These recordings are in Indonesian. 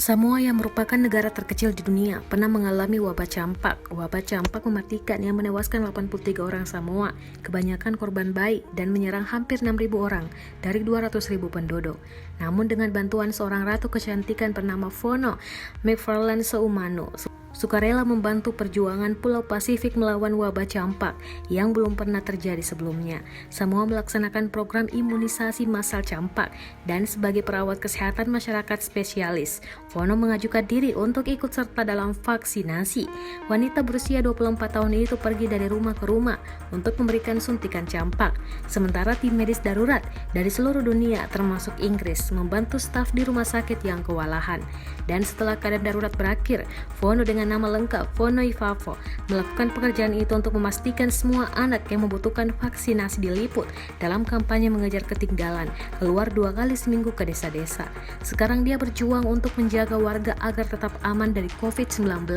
Samoa yang merupakan negara terkecil di dunia pernah mengalami wabah campak. Wabah campak mematikan yang menewaskan 83 orang Samoa, kebanyakan korban bayi, dan menyerang hampir 6.000 orang dari 200.000 penduduk. Namun dengan bantuan seorang ratu kecantikan bernama Fono McFarlane Soumanu, sukarela membantu perjuangan Pulau Pasifik melawan wabah campak yang belum pernah terjadi sebelumnya. Samoa melaksanakan program imunisasi massal campak dan sebagai perawat kesehatan masyarakat spesialis, Fono mengajukan diri untuk ikut serta dalam vaksinasi. Wanita berusia 24 tahun itu pergi dari rumah ke rumah untuk memberikan suntikan campak. Sementara tim medis darurat dari seluruh dunia termasuk Inggris membantu staf di rumah sakit yang kewalahan. Dan setelah keadaan darurat berakhir, Fono dengan nama lengkap Fono Ifafo melakukan pekerjaan itu untuk memastikan semua anak yang membutuhkan vaksinasi diliput dalam kampanye mengejar ketinggalan, keluar 2 kali seminggu ke desa-desa. Sekarang dia berjuang untuk menjaga warga agar tetap aman dari COVID-19.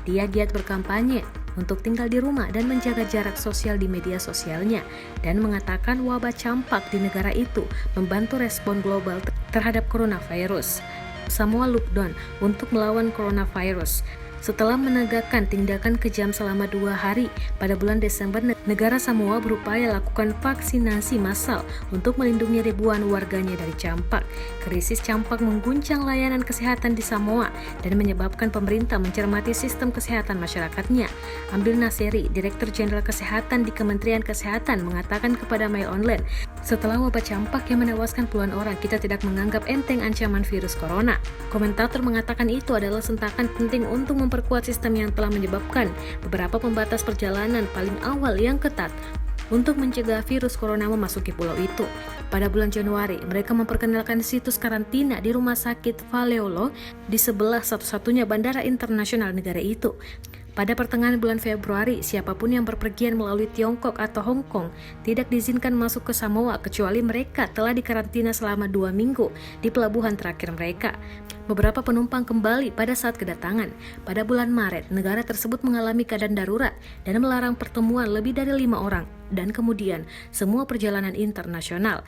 Dia giat berkampanye untuk tinggal di rumah dan menjaga jarak sosial di media sosialnya, dan mengatakan wabah campak di negara itu membantu respon global terhadap coronavirus. Samoa lockdown untuk melawan coronavirus. Setelah menegakkan tindakan kejam selama 2 hari, pada bulan Desember negara Samoa berupaya lakukan vaksinasi massal untuk melindungi ribuan warganya dari campak. Krisis campak mengguncang layanan kesehatan di Samoa dan menyebabkan pemerintah mencermati sistem kesehatan masyarakatnya. Ambil Naseri, Direktur Jenderal Kesehatan di Kementerian Kesehatan, mengatakan kepada Mail Online, setelah wabah campak yang menewaskan puluhan orang, kita tidak menganggap enteng ancaman virus corona. Komentator mengatakan itu adalah sentakan penting untuk memperkuat sistem yang telah menyebabkan beberapa pembatas perjalanan paling awal yang ketat untuk mencegah virus corona memasuki pulau itu. Pada bulan Januari, mereka memperkenalkan situs karantina di rumah sakit Valeolo di sebelah satu-satunya bandara internasional negara itu. Pada pertengahan bulan Februari, siapapun yang berpergian melalui Tiongkok atau Hong Kong tidak diizinkan masuk ke Samoa kecuali mereka telah dikarantina selama 2 minggu di pelabuhan terakhir mereka. Beberapa penumpang kembali pada saat kedatangan. Pada bulan Maret, negara tersebut mengalami keadaan darurat dan melarang pertemuan lebih dari 5 orang, dan kemudian semua perjalanan internasional.